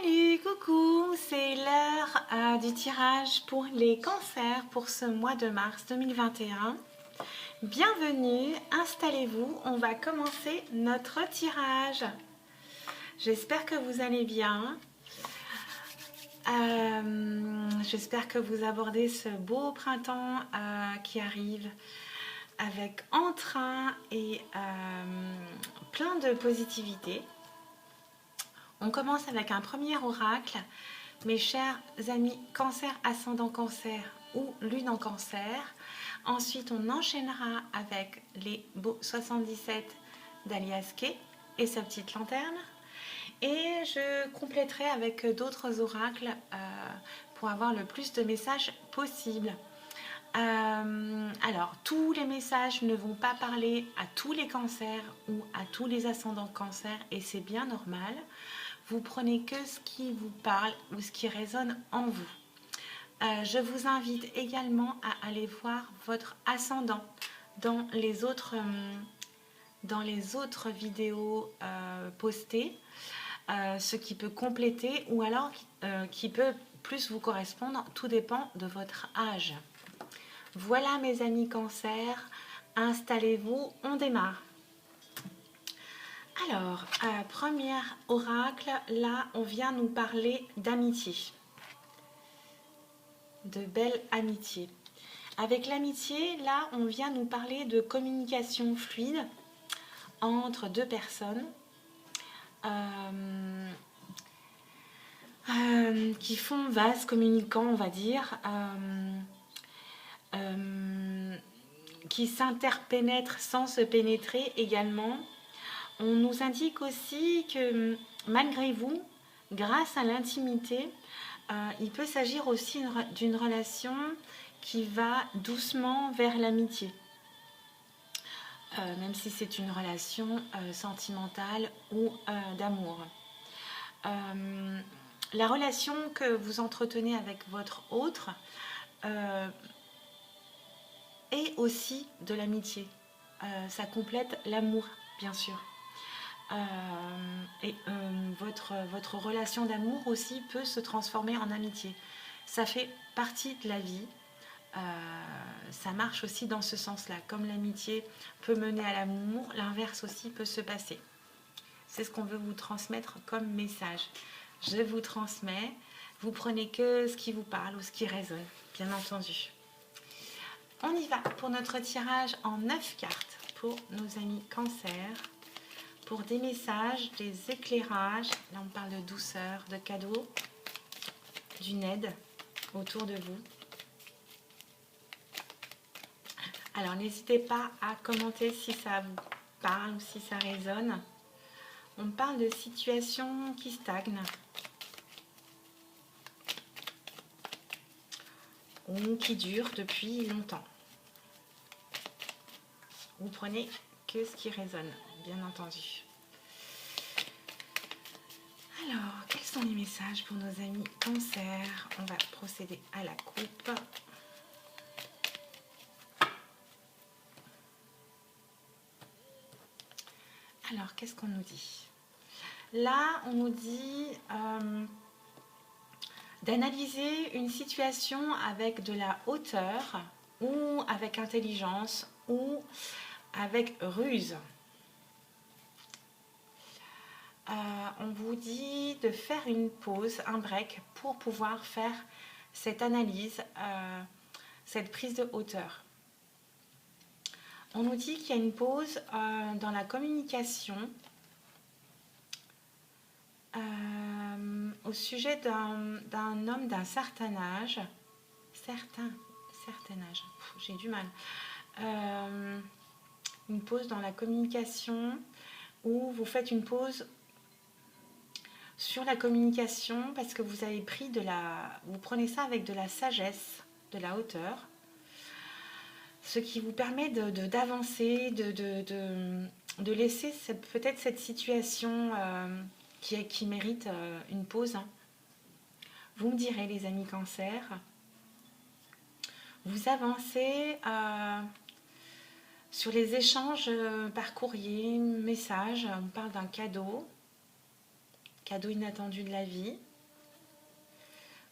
Salut, coucou, c'est l'heure du tirage pour les cancers pour ce mois de mars 2021. Bienvenue, installez-vous, on va commencer notre tirage. J'espère que vous allez bien. J'espère que vous abordez ce beau printemps qui arrive avec entrain et plein de positivité. On commence avec un premier oracle. Mes chers amis cancer, ascendant cancer ou lune en cancer. Ensuite, on enchaînera avec les beaux 77 d'Alias Kay et sa petite lanterne. Et je compléterai avec d'autres oracles pour avoir le plus de messages possible. Alors, tous les messages ne vont pas parler à tous les cancers ou à tous les ascendants cancer et c'est bien normal. Vous prenez que ce qui vous parle ou ce qui résonne en vous. Je vous invite également à aller voir votre ascendant dans les autres vidéos postées, ce qui peut compléter ou alors qui peut plus vous correspondre, tout dépend de votre âge. Voilà mes amis cancer, installez-vous, on démarre. Alors, premier oracle, là on vient nous parler d'amitié, de belle amitié. Avec l'amitié, là on vient nous parler de communication fluide entre deux personnes qui font vase communicant, on va dire, qui s'interpénètrent sans se pénétrer également. On nous indique aussi que malgré vous, grâce à l'intimité, il peut s'agir aussi d'une relation qui va doucement vers l'amitié. Même si c'est une relation sentimentale ou d'amour. La relation que vous entretenez avec votre autre est aussi de l'amitié. Ça complète l'amour, bien sûr. Votre relation d'amour aussi peut se transformer en amitié. Ça fait partie de la vie. Ça marche aussi dans ce sens-là. Comme l'amitié peut mener à l'amour, l'inverse aussi peut se passer. C'est ce qu'on veut vous transmettre comme message. Je vous transmets. Vous prenez que ce qui vous parle ou ce qui résonne, bien entendu. On y va pour notre tirage en 9 cartes pour nos amis cancer. Pour des messages, des éclairages, là on parle de douceur, de cadeaux, d'une aide autour de vous. Alors n'hésitez pas à commenter si ça vous parle ou si ça résonne. On parle de situations qui stagnent ou qui durent depuis longtemps. Vous prenez que ce qui résonne, bien entendu. Alors, quels sont les messages pour nos amis cancer? On va procéder à la coupe. Alors, qu'est-ce qu'on nous dit? Là, on nous dit d'analyser une situation avec de la hauteur ou avec intelligence ou avec ruse. On vous dit de faire une pause, un break pour pouvoir faire cette analyse, cette prise de hauteur. On nous dit qu'il y a une pause dans la communication au sujet d'un homme d'un certain âge. Certain âge, j'ai du mal. Une pause dans la communication où vous faites une pause sur la communication parce que vous avez pris vous prenez ça avec de la sagesse, de la hauteur, ce qui vous permet d'avancer, de laisser peut-être cette situation qui mérite une pause. Vous me direz, les amis cancer, vous avancez sur les échanges par courrier, message, on parle d'un cadeau inattendu de la vie.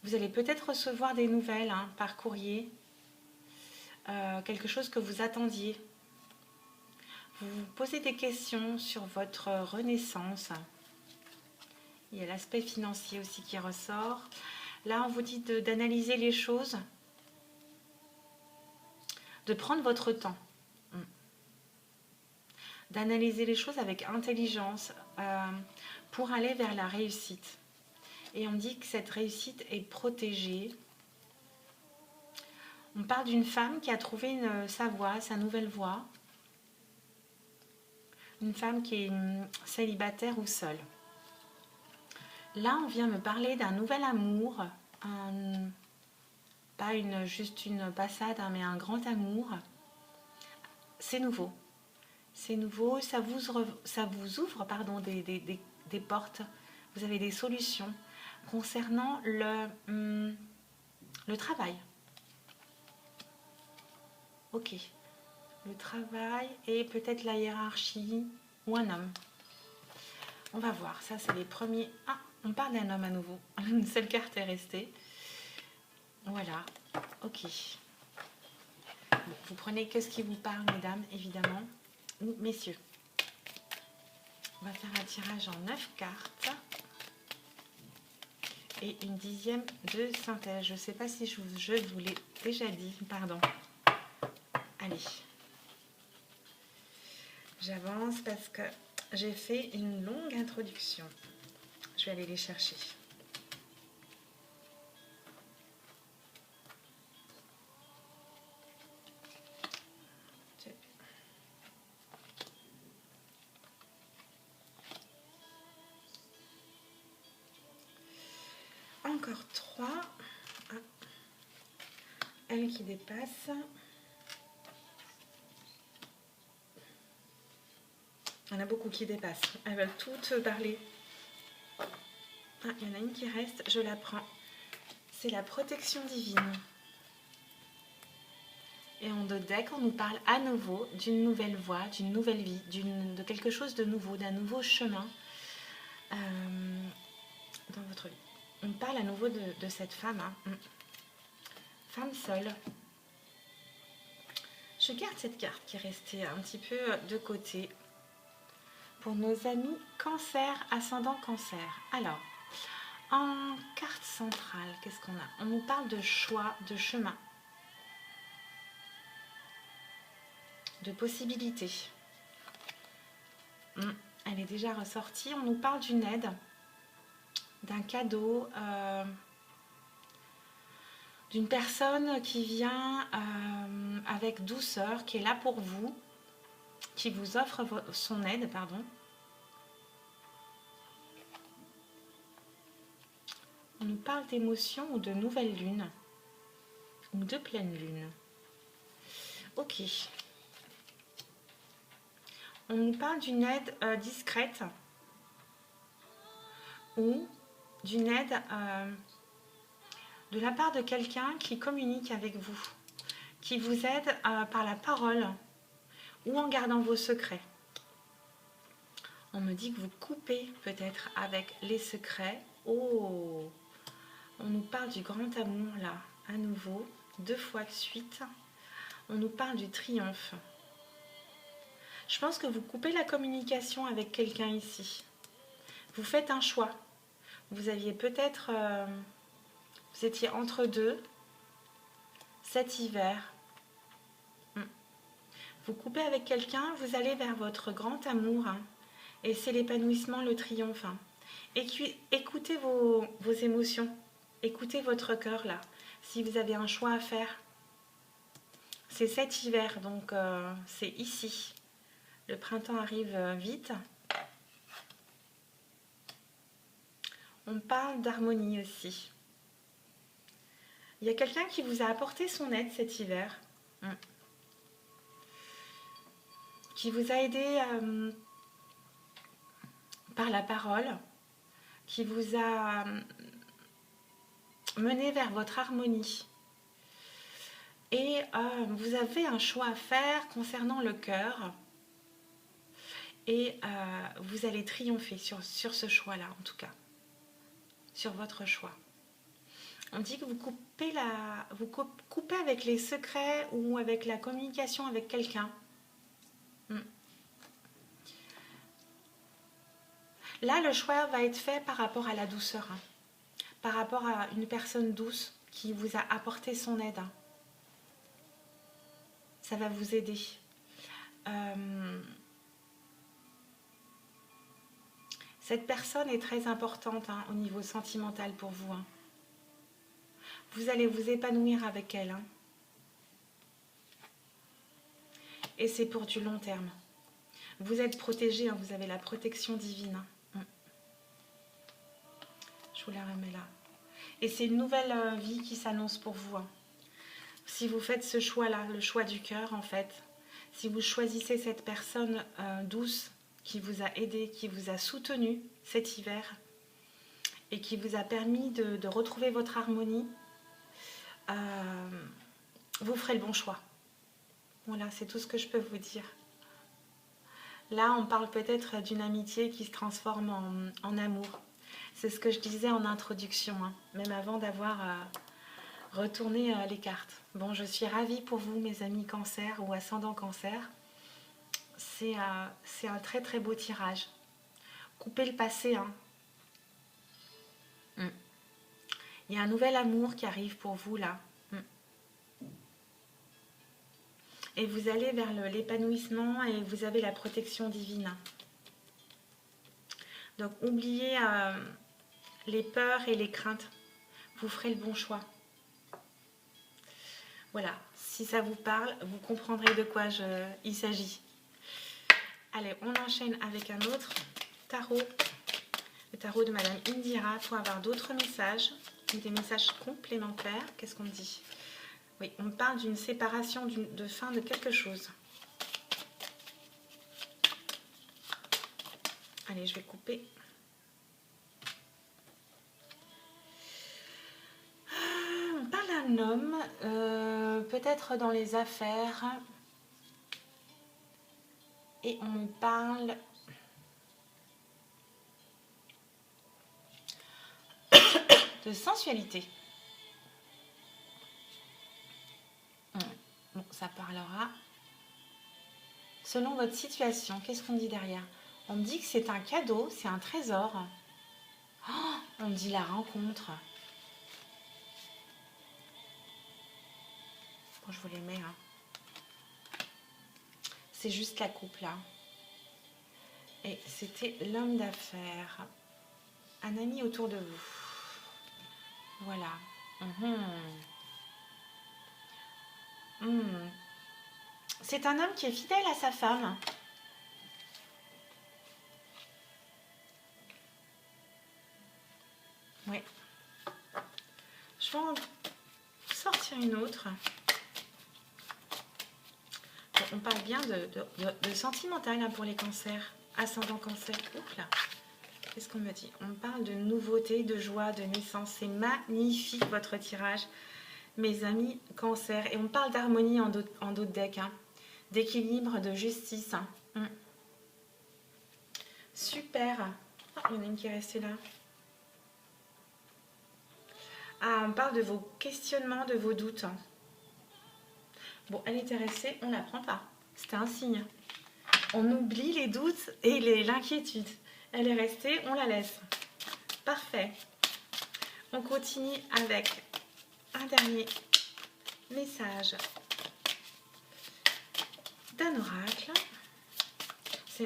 Vous allez peut-être recevoir des nouvelles hein, par courrier, quelque chose que vous attendiez. Vous vous posez des questions sur votre renaissance. Il y a l'aspect financier aussi qui ressort. Là, on vous dit d'analyser les choses, de prendre votre temps, d'analyser les choses avec intelligence pour aller vers la réussite. Et on dit que cette réussite est protégée. On parle d'une femme qui a trouvé sa voie, sa nouvelle voie. Une femme qui est célibataire ou seule. Là, on vient me parler d'un nouvel amour, pas juste une passade, hein, mais un grand amour. C'est nouveau. C'est nouveau, ça vous ouvre pardon, des portes. Vous avez des solutions concernant le travail. Ok. Le travail et peut-être la hiérarchie ou un homme. On va voir, ça c'est les premiers... Ah, on parle d'un homme à nouveau. Une seule carte est restée. Voilà, ok. Bon, vous prenez que ce qui vous parle, mesdames, évidemment. Ou messieurs. On va faire un tirage en 9 cartes. Et une 10e de synthèse. Je ne sais pas si je vous l'ai déjà dit, pardon. Allez. J'avance parce que j'ai fait une longue introduction. Je vais aller les chercher. Encore 3. Ah. Elle qui dépasse. Il y en a beaucoup qui dépassent. Elles veulent toutes parler. Ah, il y en a une qui reste, je la prends. C'est la protection divine. Et en deux decks, on nous parle à nouveau d'une nouvelle voie, d'une nouvelle vie, de quelque chose de nouveau, d'un nouveau chemin dans votre vie. On parle à nouveau de cette femme, hein. Femme seule. Je garde cette carte qui est restée un petit peu de côté. Pour nos amis cancer, ascendant cancer. Alors, en carte centrale, qu'est-ce qu'on a? On nous parle de choix, de chemin, de possibilités. Elle est déjà ressortie. On nous parle d'une aide, d'un cadeau, d'une personne qui vient avec douceur, qui est là pour vous, qui vous offre son aide, pardon. On nous parle d'émotions ou de nouvelle lune, ou de pleine lune. Ok. On nous parle d'une aide discrète, ou d'une aide de la part de quelqu'un qui communique avec vous, qui vous aide par la parole, ou en gardant vos secrets. On me dit que vous coupez peut-être avec les secrets. Oh, on nous parle du grand amour là, à nouveau, 2 fois de suite. On nous parle du triomphe. Je pense que vous coupez la communication avec quelqu'un ici. Vous faites un choix. Vous aviez peut-être... vous étiez entre deux cet hiver. Vous coupez avec quelqu'un, vous allez vers votre grand amour. Hein, et c'est l'épanouissement, le triomphe. Hein. Écoutez vos émotions. Écoutez votre cœur là. Si vous avez un choix à faire. C'est cet hiver, donc c'est ici. Le printemps arrive vite. On parle d'harmonie aussi. Il y a quelqu'un qui vous a apporté son aide cet hiver. Qui vous a aidé par la parole. Qui vous a mené vers votre harmonie. Et vous avez un choix à faire concernant le cœur. Et vous allez triompher sur ce choix-là, en tout cas. Sur votre choix. On dit que vous coupez avec les secrets ou avec la communication avec quelqu'un. Là, le choix va être fait par rapport à la douceur, hein, par rapport à une personne douce qui vous a apporté son aide. Hein. Ça va vous aider. Cette personne est très importante hein, au niveau sentimental pour vous. Hein. Vous allez vous épanouir avec elle. Hein. Et c'est pour du long terme. Vous êtes protégé, hein, vous avez la protection divine. Hein. Je vous la remets là. Et c'est une nouvelle vie qui s'annonce pour vous. Hein. Si vous faites ce choix-là, le choix du cœur en fait, si vous choisissez cette personne douce qui vous a aidé, qui vous a soutenu cet hiver et qui vous a permis de retrouver votre harmonie, vous ferez le bon choix. Voilà, c'est tout ce que je peux vous dire. Là, on parle peut-être d'une amitié qui se transforme en amour. C'est ce que je disais en introduction, hein, même avant d'avoir retourné les cartes. Bon, je suis ravie pour vous, mes amis cancer ou ascendant cancer. C'est un très très beau tirage. Coupez le passé. Hein. Il y a un nouvel amour qui arrive pour vous là. Et vous allez vers l'épanouissement et vous avez la protection divine. Donc oubliez les peurs et les craintes. Vous ferez le bon choix. Voilà, si ça vous parle, vous comprendrez de quoi il s'agit. Allez, on enchaîne avec un autre tarot. Le tarot de Madame Indira pour avoir d'autres messages, des messages complémentaires. Qu'est-ce qu'on dit? Oui, on parle d'une séparation, de fin de quelque chose. Allez, je vais couper. On parle d'un homme, peut-être dans les affaires. Et on parle de sensualité. Bon, ça parlera. Selon votre situation, qu'est-ce qu'on dit derrière? On me dit que c'est un cadeau, c'est un trésor. Oh, on me dit la rencontre. Bon, je vous les mets. Hein. C'est juste la coupe là. Et c'était l'homme d'affaires. Un ami autour de vous. Voilà. C'est un homme qui est fidèle à sa femme. Oui. Je vais en sortir une autre. On parle bien de sentimental hein, pour les cancers. Ascendant cancer. Oups là. Qu'est-ce qu'on me dit? On parle de nouveauté, de joie, de naissance. C'est magnifique votre tirage, mes amis cancer. Et on parle d'harmonie en d'autres decks. Hein. D'équilibre, de justice. Hein. Super. Oh, il y en a une qui est restée là. Ah, on parle de vos questionnements, de vos doutes. Bon, elle était restée, on ne la prend pas. C'était un signe. On oublie les doutes et l'inquiétude. Elle est restée, on la laisse. Parfait. On continue avec un dernier message d'un oracle.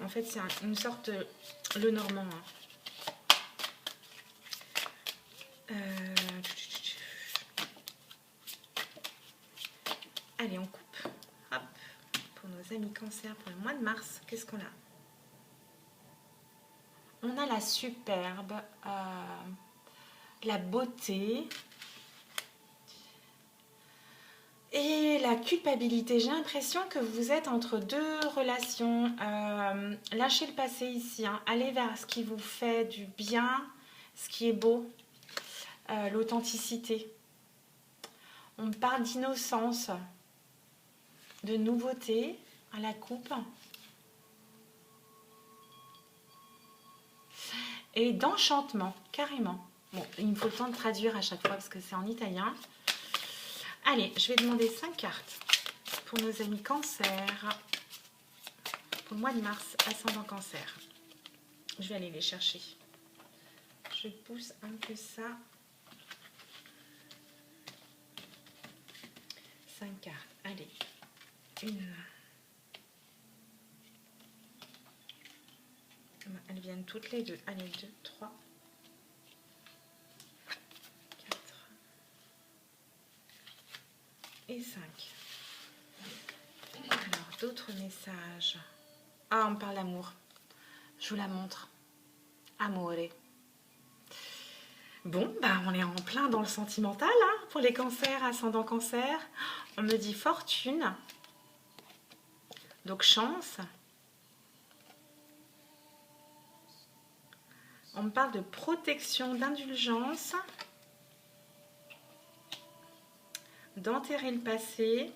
En fait, c'est une sorte de le normand. Hein. Allez, on coupe. Hop. Pour nos amis cancer, pour le mois de mars, qu'est-ce qu'on a? On a la superbe, la beauté et la culpabilité. J'ai l'impression que vous êtes entre deux relations. Lâchez le passé ici. Hein. Allez vers ce qui vous fait du bien, ce qui est beau, l'authenticité. On parle d'innocence, de nouveauté à la coupe. Et d'enchantement, carrément. Bon, il me faut le temps de traduire à chaque fois parce que c'est en italien. Allez, je vais demander 5 cartes pour nos amis cancer. Pour le mois de mars, ascendant cancer. Je vais aller les chercher. Je pousse un peu ça. 5 cartes. Allez. Une. Elles viennent toutes les deux. Allez, 2, 3, 4 et 5. Alors, d'autres messages. Ah, on me parle d'amour. Je vous la montre. Amore. Bon, bah, on est en plein dans le sentimental hein, pour les cancers, ascendant cancer. On me dit fortune. Donc chance. On me parle de protection, d'indulgence. D'enterrer le passé.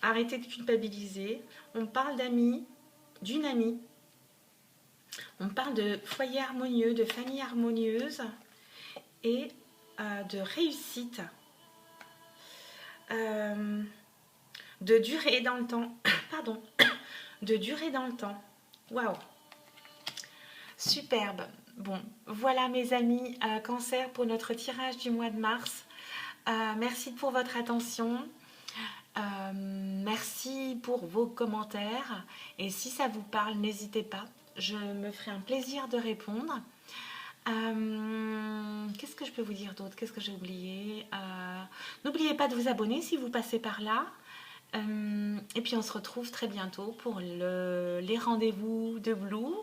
Arrêter de culpabiliser. On parle d'amis, d'une amie. On parle de foyer harmonieux, de famille harmonieuse et de réussite. De durer dans le temps. Pardon. De durer dans le temps. Waouh. Superbe. Bon, voilà mes amis cancer pour notre tirage du mois de mars. Merci pour votre attention. Merci pour vos commentaires. Et si ça vous parle, n'hésitez pas. Je me ferai un plaisir de répondre. Qu'est-ce que je peux vous dire d'autre? Qu'est-ce que j'ai oublié? N'oubliez pas de vous abonner si vous passez par là. Et puis on se retrouve très bientôt pour les rendez-vous de Blue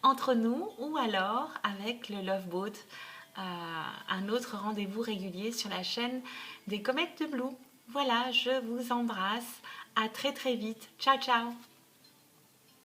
entre nous ou alors avec le Love Boat, un autre rendez-vous régulier sur la chaîne des Comètes de Blue. Voilà, je vous embrasse. À très très vite. Ciao ciao.